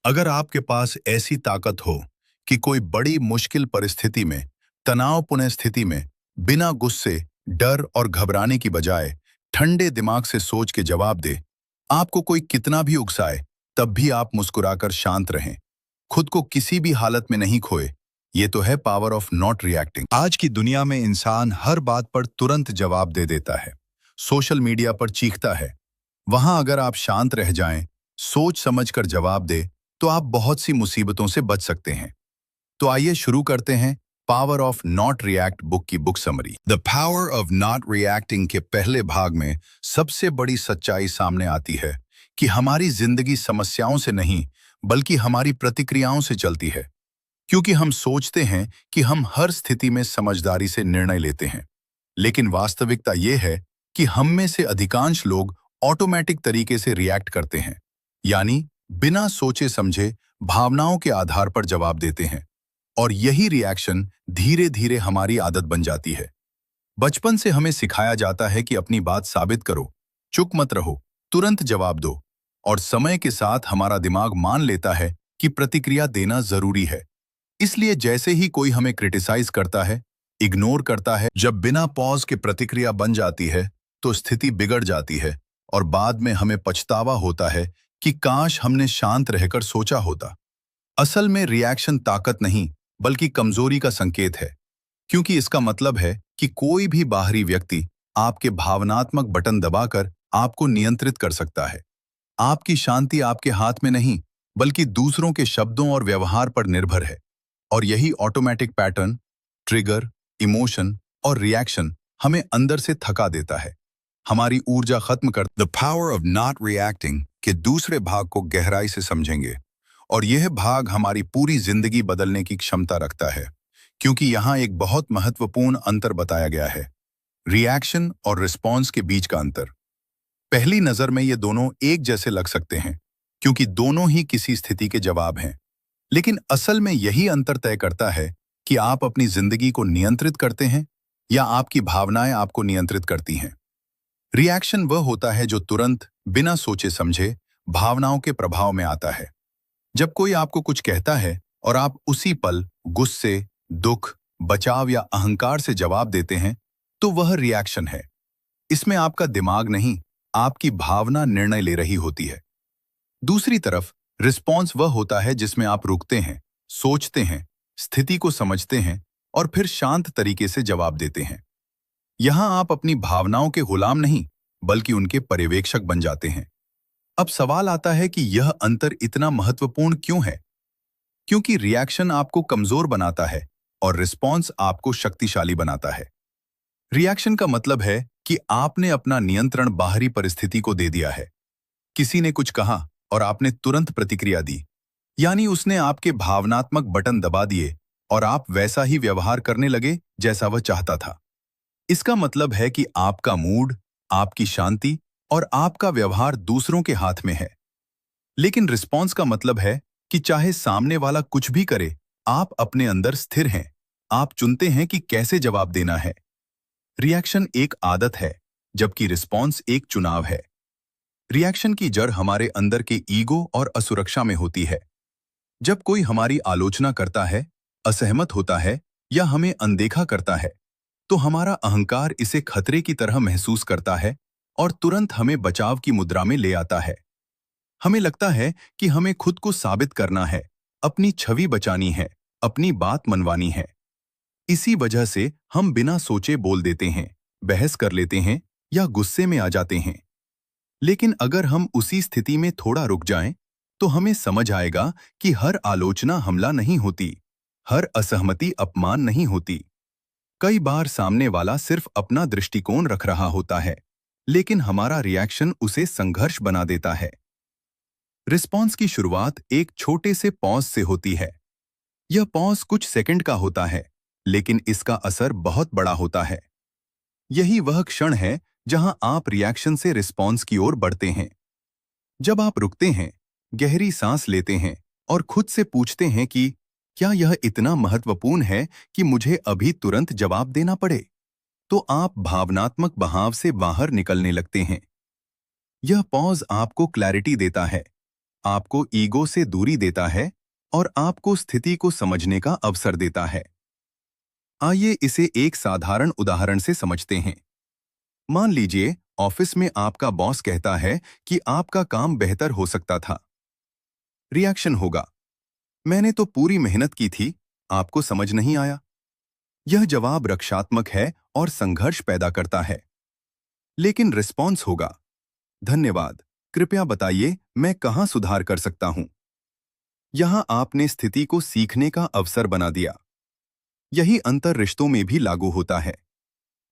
अगर आपके पास ऐसी ताकत हो कि कोई बड़ी मुश्किल परिस्थिति में, तनावपूर्ण स्थिति में, बिना गुस्से, डर और घबराने की बजाय ठंडे दिमाग से सोच के जवाब दे, आपको कोई कितना भी उकसाए, तब भी आप मुस्कुराकर शांत रहें, खुद को किसी भी हालत में नहीं खोए, ये तो है पावर ऑफ नॉट रिएक्टिंग। आज की दुनिया में इंसान हर बात पर तुरंत जवाब दे देता है, सोशल मीडिया पर चीखता है। वहां अगर आप शांत रह जाएं, सोच समझकर जवाब दे, तो आप बहुत सी मुसीबतों से बच सकते हैं। तो आइए शुरू करते हैं power of not react book की book summary. The power of not reacting के पहले भाग में सबसे बड़ी सच्चाई सामने आती है कि हमारी जिंदगी समस्याओं से नहीं, बल्कि हमारी प्रतिक्रियाओं से चलती है। क्योंकि हम सोचते हैं कि हम हर स्थिति में समझदारी से निर्णय लेते हैं, लेकिन वास्तविकता यह है कि हम में से अधिकांश लोग ऑटोमेटिक तरीके से रिएक्ट करते हैं, यानी बिना सोचे समझे भावनाओं के आधार पर जवाब देते हैं। और यही रिएक्शन धीरे धीरे हमारी आदत बन जाती है। बचपन से हमें सिखाया जाता है कि अपनी बात साबित करो, चुप मत रहो, तुरंत जवाब दो। और समय के साथ हमारा दिमाग मान लेता है कि प्रतिक्रिया देना जरूरी है। इसलिए जैसे ही कोई हमें क्रिटिसाइज करता है, इग्नोर करता है, जब बिना पॉज के प्रतिक्रिया बन जाती है, तो स्थिति बिगड़ जाती है और बाद में हमें पछतावा होता है कि काश हमने शांत रहकर सोचा होता। असल में रिएक्शन ताकत नहीं, बल्कि कमजोरी का संकेत है, क्योंकि इसका मतलब है कि कोई भी बाहरी व्यक्ति आपके भावनात्मक बटन दबाकर आपको नियंत्रित कर सकता है। आपकी शांति आपके हाथ में नहीं, बल्कि दूसरों के शब्दों और व्यवहार पर निर्भर है। और यही ऑटोमेटिक पैटर्न, ट्रिगर, इमोशन और रिएक्शन हमें अंदर से थका देता है, हमारी ऊर्जा खत्म कर। The power of not reacting के दूसरे भाग को गहराई से समझेंगे, और यह भाग हमारी पूरी जिंदगी बदलने की क्षमता रखता है, क्योंकि यहाँ एक बहुत महत्वपूर्ण अंतर बताया गया है, रिएक्शन और रिस्पॉन्स के बीच का अंतर। पहली नजर में ये दोनों एक जैसे लग सकते हैं, क्योंकि दोनों ही किसी स्थिति के जवाब हैं, लेकिन असल में यही अंतर तय करता है कि आप अपनी जिंदगी को नियंत्रित करते हैं या आपकी भावनाएं आपको नियंत्रित करती हैं। रिएक्शन वह होता है जो तुरंत, बिना सोचे समझे, भावनाओं के प्रभाव में आता है। जब कोई आपको कुछ कहता है और आप उसी पल गुस्से, दुख, बचाव या अहंकार से जवाब देते हैं, तो वह रिएक्शन है। इसमें आपका दिमाग नहीं, आपकी भावना निर्णय ले रही होती है। दूसरी तरफ रिस्पॉन्स वह होता है जिसमें आप रुकते हैं, सोचते हैं, स्थिति को समझते हैं और फिर शांत तरीके से जवाब देते हैं। यहां आप अपनी भावनाओं के गुलाम नहीं, बल्कि उनके पर्यवेक्षक बन जाते हैं। अब सवाल आता है कि यह अंतर इतना महत्वपूर्ण क्यों है? क्योंकि रिएक्शन आपको कमजोर बनाता है और रिस्पॉन्स आपको शक्तिशाली बनाता है। रिएक्शन का मतलब है कि आपने अपना नियंत्रण बाहरी परिस्थिति को दे दिया है। किसी ने कुछ कहा और आपने तुरंत प्रतिक्रिया दी, यानी उसने आपके भावनात्मक बटन दबा दिए और आप वैसा ही व्यवहार करने लगे जैसा वह चाहता था। इसका मतलब है कि आपका मूड, आपकी शांति और आपका व्यवहार दूसरों के हाथ में है। लेकिन रिस्पॉन्स का मतलब है कि चाहे सामने वाला कुछ भी करे, आप अपने अंदर स्थिर हैं। आप चुनते हैं कि कैसे जवाब देना है। रिएक्शन एक आदत है, जबकि रिस्पॉन्स एक चुनाव है। रिएक्शन की जड़ हमारे अंदर के ईगो और असुरक्षा में होती है। जब कोई हमारी आलोचना करता है, असहमत होता है या हमें अनदेखा करता है, तो हमारा अहंकार इसे खतरे की तरह महसूस करता है और तुरंत हमें बचाव की मुद्रा में ले आता है। हमें लगता है कि हमें खुद को साबित करना है, अपनी छवि बचानी है, अपनी बात मनवानी है। इसी वजह से हम बिना सोचे बोल देते हैं, बहस कर लेते हैं या गुस्से में आ जाते हैं। लेकिन अगर हम उसी स्थिति में थोड़ा रुक जाएं, तो हमें समझ आएगा कि हर आलोचना हमला नहीं होती, हर असहमति अपमान नहीं होती। कई बार सामने वाला सिर्फ अपना दृष्टिकोण रख रहा होता है, लेकिन हमारा रिएक्शन उसे संघर्ष बना देता है। रिस्पॉन्स की शुरुआत एक छोटे से पॉज से होती है। यह पॉज कुछ सेकंड का होता है, लेकिन इसका असर बहुत बड़ा होता है। यही वह क्षण है जहां आप रिएक्शन से रिस्पॉन्स की ओर बढ़ते हैं। जब आप रुकते हैं, गहरी सांस लेते हैं और खुद से पूछते हैं कि क्या यह इतना महत्वपूर्ण है कि मुझे अभी तुरंत जवाब देना पड़े, तो आप भावनात्मक बहाव से बाहर निकलने लगते हैं। यह पॉज आपको क्लैरिटी देता है। आपको ईगो से दूरी देता है और आपको स्थिति को समझने का अवसर देता है। आइए इसे एक साधारण उदाहरण से समझते हैं। मान लीजिए ऑफिस में आपका बॉस कहता है कि आपका काम बेहतर हो सकता था। रिएक्शन होगा, मैंने तो पूरी मेहनत की थी, आपको समझ नहीं आया। यह जवाब रक्षात्मक है और संघर्ष पैदा करता है। लेकिन रिस्पॉन्स होगा, धन्यवाद, कृपया बताइए मैं कहां सुधार कर सकता हूं। यहां आपने स्थिति को सीखने का अवसर बना दिया। यही अंतर रिश्तों में भी लागू होता है।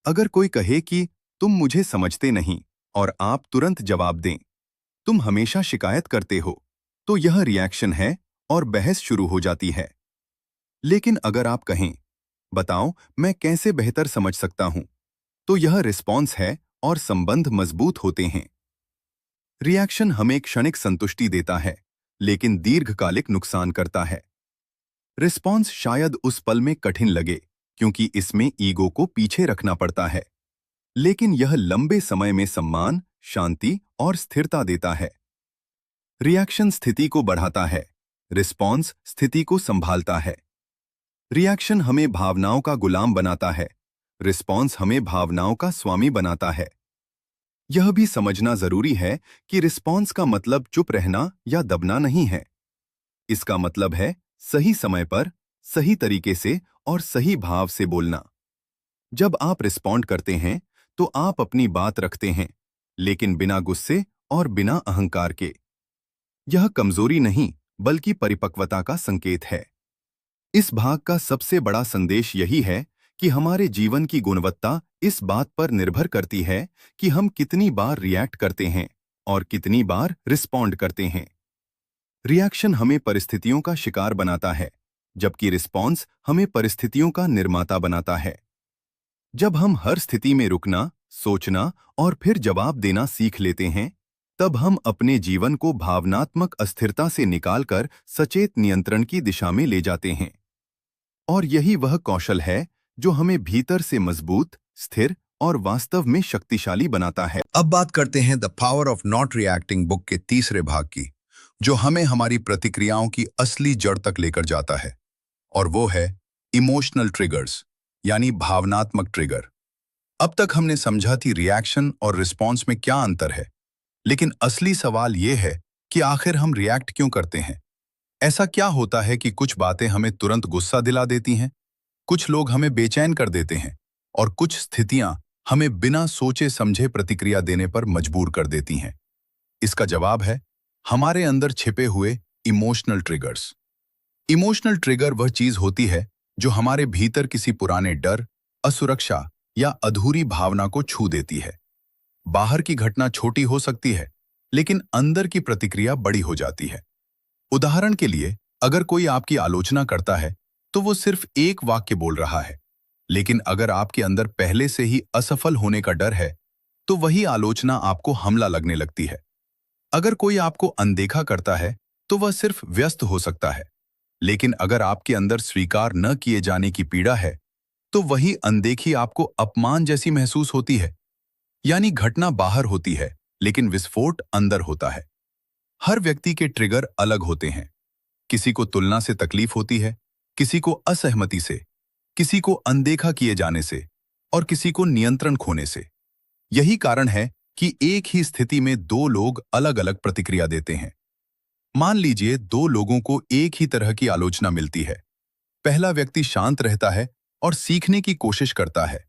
अगर कोई कहे कि तुम मुझे समझते नहीं और आप तुरंत जवाब दें, तुम हमेशा शिकायत करते हो, तो यह रिएक्शन है और बहस शुरू हो जाती है। लेकिन अगर आप कहें, बताओ मैं कैसे बेहतर समझ सकता हूं, तो यह रिस्पॉन्स है और संबंध मजबूत होते हैं। रिएक्शन हमें क्षणिक संतुष्टि देता है, लेकिन दीर्घकालिक नुकसान करता है। रिस्पॉन्स शायद उस पल में कठिन लगे, क्योंकि इसमें ईगो को पीछे रखना पड़ता है, लेकिन यह लंबे समय में सम्मान, शांति और स्थिरता देता है। रिएक्शन स्थिति को बढ़ाता है, रिस्पॉन्स स्थिति को संभालता है। रिएक्शन हमें भावनाओं का गुलाम बनाता है, रिस्पॉन्स हमें भावनाओं का स्वामी बनाता है। यह भी समझना जरूरी है कि रिस्पॉन्स का मतलब चुप रहना या दबना नहीं है। इसका मतलब है सही समय पर, सही तरीके से और सही भाव से बोलना। जब आप रिस्पॉन्ड करते हैं, तो आप अपनी बात रखते हैं, लेकिन बिना गुस्से और बिना अहंकार के। यह कमजोरी नहीं, बल्कि परिपक्वता का संकेत है। इस भाग का सबसे बड़ा संदेश यही है कि हमारे जीवन की गुणवत्ता इस बात पर निर्भर करती है कि हम कितनी बार रिएक्ट करते हैं और कितनी बार रिस्पॉन्ड करते हैं। रिएक्शन हमें परिस्थितियों का शिकार बनाता है, जबकि रिस्पॉन्स हमें परिस्थितियों का निर्माता बनाता है। जब हम हर स्थिति में रुकना, सोचना और फिर जवाब देना सीख लेते हैं, तब हम अपने जीवन को भावनात्मक अस्थिरता से निकालकर सचेत नियंत्रण की दिशा में ले जाते हैं। और यही वह कौशल है जो हमें भीतर से मजबूत, स्थिर और वास्तव में शक्तिशाली बनाता है। अब बात करते हैं the power of not reacting book के तीसरे भाग की, जो हमें हमारी प्रतिक्रियाओं की असली जड़ तक लेकर जाता है, और वो है इमोशनल ट्रिगर्स, यानी भावनात्मक ट्रिगर। अब तक हमने समझा कि रिएक्शन और रिस्पॉन्स में क्या अंतर है, लेकिन असली सवाल ये है कि आखिर हम रिएक्ट क्यों करते हैं। ऐसा क्या होता है कि कुछ बातें हमें तुरंत गुस्सा दिला देती हैं, कुछ लोग हमें बेचैन कर देते हैं, और कुछ स्थितियां हमें बिना सोचे समझे प्रतिक्रिया देने पर मजबूर कर देती हैं। इसका जवाब है हमारे अंदर छिपे हुए इमोशनल ट्रिगर्स। इमोशनल ट्रिगर वह चीज होती है जो हमारे भीतर किसी पुराने डर, असुरक्षा या अधूरी भावना को छू देती है। बाहर की घटना छोटी हो सकती है, लेकिन अंदर की प्रतिक्रिया बड़ी हो जाती है। उदाहरण के लिए, अगर कोई आपकी आलोचना करता है, तो वो सिर्फ एक वाक्य बोल रहा है, लेकिन अगर आपके अंदर पहले से ही असफल होने का डर है, तो वही आलोचना आपको हमला लगने लगती है। अगर कोई आपको अनदेखा करता है, तो वह सिर्फ व्यस्त हो सकता है, लेकिन अगर आपके अंदर स्वीकार न किए जाने की पीड़ा है, तो वही अनदेखी आपको अपमान जैसी महसूस होती है। यानी घटना बाहर होती है, लेकिन विस्फोट अंदर होता है। हर व्यक्ति के ट्रिगर अलग होते हैं। किसी को तुलना से तकलीफ होती है, किसी को असहमति से, किसी को अनदेखा किए जाने से, और किसी को नियंत्रण खोने से। यही कारण है कि एक ही स्थिति में दो लोग अलग अलग प्रतिक्रिया देते हैं। मान लीजिए दो लोगों को एक ही तरह की आलोचना मिलती है। पहला व्यक्ति शांत रहता है और सीखने की कोशिश करता है,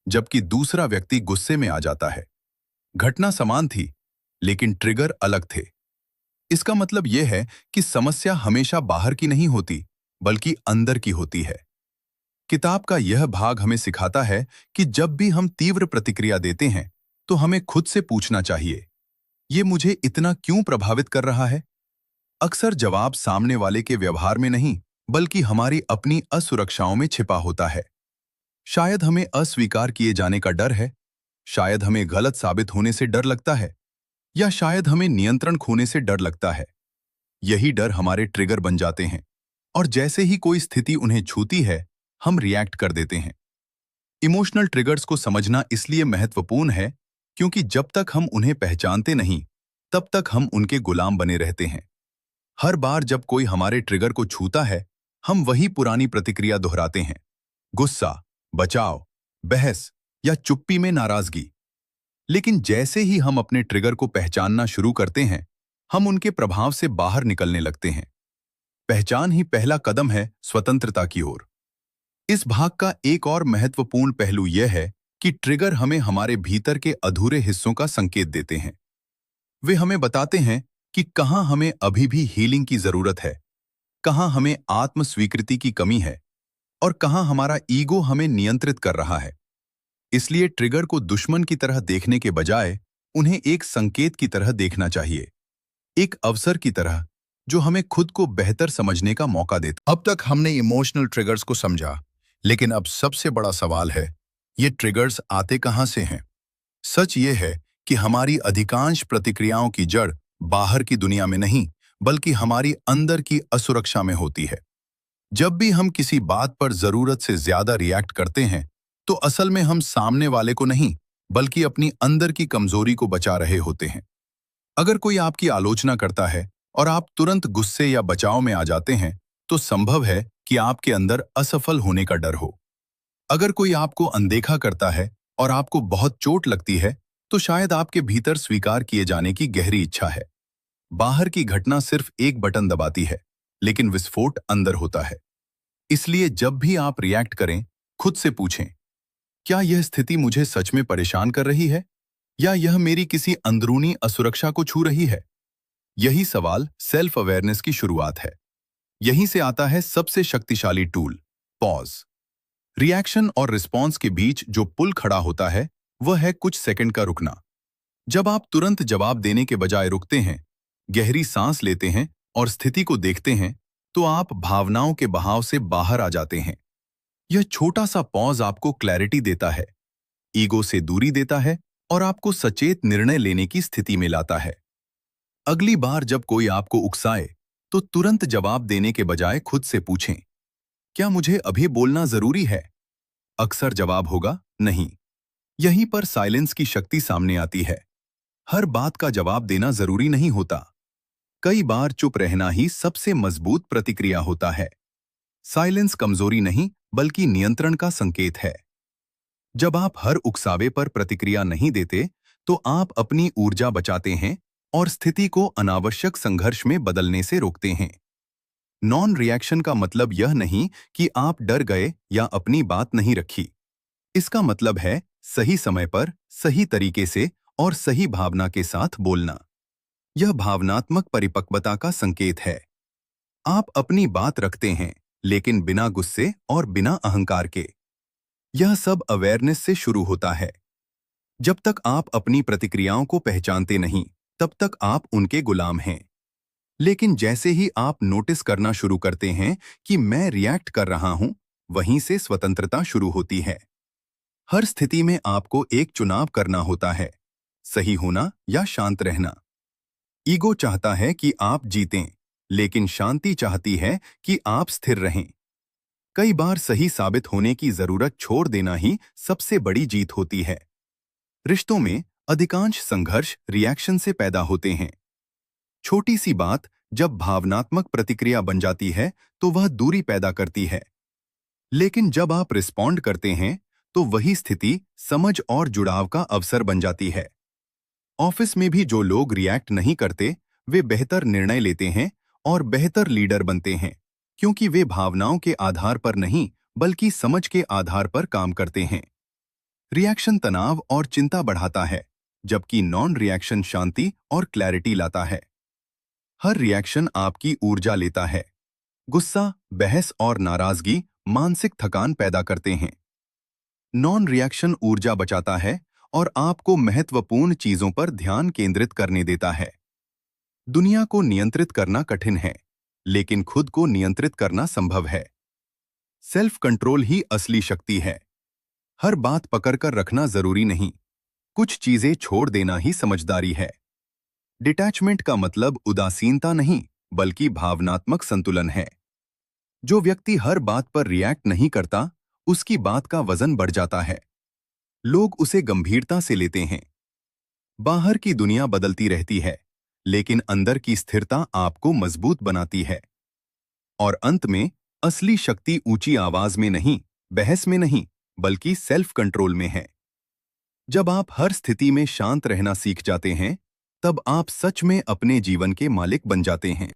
जबकि दूसरा व्यक्ति गुस्से में आ जाता है। घटना समान थी, लेकिन ट्रिगर अलग थे। इसका मतलब यह है कि समस्या हमेशा बाहर की नहीं होती, बल्कि अंदर की होती है। किताब का यह भाग हमें सिखाता है कि जब भी हम तीव्र प्रतिक्रिया देते हैं, तो हमें खुद से पूछना चाहिए, ये मुझे इतना क्यों प्रभावित कर रहा है? अक्सर जवाब सामने वाले के व्यवहार में नहीं, बल्कि हमारी अपनी असुरक्षाओं में छिपा होता है। शायद हमें अस्वीकार किए जाने का डर है, शायद हमें गलत साबित होने से डर लगता है, या शायद हमें नियंत्रण खोने से डर लगता है। यही डर हमारे ट्रिगर बन जाते हैं, और जैसे ही कोई स्थिति उन्हें छूती है, हम रिएक्ट कर देते हैं। इमोशनल ट्रिगर्स को समझना इसलिए महत्वपूर्ण है, क्योंकि जब तक हम उन्हें पहचानते नहीं, तब तक हम उनके गुलाम बने रहते हैं। हर बार जब कोई हमारे ट्रिगर को छूता है, हम वही पुरानी प्रतिक्रिया दोहराते हैं। गुस्सा, बचाव, बहस या चुप्पी में नाराजगी। लेकिन जैसे ही हम अपने ट्रिगर को पहचानना शुरू करते हैं, हम उनके प्रभाव से बाहर निकलने लगते हैं। पहचान ही पहला कदम है स्वतंत्रता की ओर। इस भाग का एक और महत्वपूर्ण पहलू यह है कि ट्रिगर हमें हमारे भीतर के अधूरे हिस्सों का संकेत देते हैं। वे हमें बताते हैं कि कहां हमें अभी भी हीलिंग की जरूरत है, कहां हमें आत्म स्वीकृति की कमी है और कहां हमारा ईगो हमें नियंत्रित कर रहा है। इसलिए ट्रिगर को दुश्मन की तरह देखने के बजाय उन्हें एक संकेत की तरह देखना चाहिए, एक अवसर की तरह जो हमें खुद को बेहतर समझने का मौका देता। अब तक हमने इमोशनल ट्रिगर्स को समझा, लेकिन अब सबसे बड़ा सवाल है, ये ट्रिगर्स आते कहां से हैं? सच ये है कि हमारी अधिकांश प्रतिक्रियाओं की जड़ बाहर की दुनिया में नहीं, बल्कि हमारी अंदर की असुरक्षा में होती है। जब भी हम किसी बात पर जरूरत से ज्यादा रिएक्ट करते हैं, तो असल में हम सामने वाले को नहीं, बल्कि अपनी अंदर की कमजोरी को बचा रहे होते हैं। अगर कोई आपकी आलोचना करता है और आप तुरंत गुस्से या बचाव में आ जाते हैं, तो संभव है कि आपके अंदर असफल होने का डर हो। अगर कोई आपको अनदेखा करता है और आपको बहुत चोट लगती है, तो शायद आपके भीतर स्वीकार किए जाने की गहरी इच्छा है। बाहर की घटना सिर्फ एक बटन दबाती है, लेकिन विस्फोट अंदर होता है। इसलिए जब भी आप रिएक्ट करें, खुद से पूछें, क्या यह स्थिति मुझे सच में परेशान कर रही है या यह मेरी किसी अंदरूनी असुरक्षा को छू रही है? यही सवाल सेल्फ अवेयरनेस की शुरुआत है। यहीं से आता है सबसे शक्तिशाली टूल, पॉज। रिएक्शन और रिस्पॉन्स के बीच जो पुल खड़ा होता है, वह है कुछ सेकंड का रुकना। जब आप तुरंत जवाब देने के बजाय रुकते हैं, गहरी सांस लेते हैं और स्थिति को देखते हैं, तो आप भावनाओं के बहाव से बाहर आ जाते हैं। यह छोटा सा पॉज आपको क्लैरिटी देता है, ईगो से दूरी देता है और आपको सचेत निर्णय लेने की स्थिति में लाता है। अगली बार जब कोई आपको उकसाए, तो तुरंत जवाब देने के बजाय खुद से पूछें, क्या मुझे अभी बोलना जरूरी है? अक्सर जवाब होगा नहीं। यहीं पर साइलेंस की शक्ति सामने आती है। हर बात का जवाब देना जरूरी नहीं होता। कई बार चुप रहना ही सबसे मजबूत प्रतिक्रिया होता है। साइलेंस कमजोरी नहीं, बल्कि नियंत्रण का संकेत है। जब आप हर उकसावे पर प्रतिक्रिया नहीं देते, तो आप अपनी ऊर्जा बचाते हैं और स्थिति को अनावश्यक संघर्ष में बदलने से रोकते हैं। नॉन रिएक्शन का मतलब यह नहीं कि आप डर गए या अपनी बात नहीं रखी। इसका मतलब है सही समय पर, सही तरीके से और सही भावना के साथ बोलना। यह भावनात्मक परिपक्वता का संकेत है। आप अपनी बात रखते हैं, लेकिन बिना गुस्से और बिना अहंकार के। यह सब अवेयरनेस से शुरू होता है। जब तक आप अपनी प्रतिक्रियाओं को पहचानते नहीं, तब तक आप उनके गुलाम हैं। लेकिन जैसे ही आप नोटिस करना शुरू करते हैं कि मैं रिएक्ट कर रहा हूं, वहीं से स्वतंत्रता शुरू होती है। हर स्थिति में आपको एक चुनाव करना होता है, सही होना या शांत रहना। ईगो चाहता है कि आप जीतें, लेकिन शांति चाहती है कि आप स्थिर रहें। कई बार सही साबित होने की जरूरत छोड़ देना ही सबसे बड़ी जीत होती है। रिश्तों में अधिकांश संघर्ष रिएक्शन से पैदा होते हैं। छोटी सी बात जब भावनात्मक प्रतिक्रिया बन जाती है, तो वह दूरी पैदा करती है। लेकिन जब आप रिस्पॉन्ड करते हैं, तो वही स्थिति समझ और जुड़ाव का अवसर बन जाती है। ऑफिस में भी जो लोग रिएक्ट नहीं करते, वे बेहतर निर्णय लेते हैं और बेहतर लीडर बनते हैं, क्योंकि वे भावनाओं के आधार पर नहीं, बल्कि समझ के आधार पर काम करते हैं। रिएक्शन तनाव और चिंता बढ़ाता है, जबकि नॉन रिएक्शन शांति और क्लैरिटी लाता है। हर रिएक्शन आपकी ऊर्जा लेता है। गुस्सा, बहस और नाराजगी मानसिक थकान पैदा करते हैं। नॉन रिएक्शन ऊर्जा बचाता है और आपको महत्वपूर्ण चीजों पर ध्यान केंद्रित करने देता है। दुनिया को नियंत्रित करना कठिन है, लेकिन खुद को नियंत्रित करना संभव है। सेल्फ कंट्रोल ही असली शक्ति है। हर बात पकड़कर रखना जरूरी नहीं, कुछ चीजें छोड़ देना ही समझदारी है। डिटैचमेंट का मतलब उदासीनता नहीं, बल्कि भावनात्मक संतुलन है। जो व्यक्ति हर बात पर रिएक्ट नहीं करता, उसकी बात का वजन बढ़ जाता है। लोग उसे गंभीरता से लेते हैं। बाहर की दुनिया बदलती रहती है, लेकिन अंदर की स्थिरता आपको मजबूत बनाती है। और अंत में, असली शक्ति ऊंची आवाज में नहीं, बहस में नहीं, बल्कि सेल्फ कंट्रोल में है। जब आप हर स्थिति में शांत रहना सीख जाते हैं, तब आप सच में अपने जीवन के मालिक बन जाते हैं।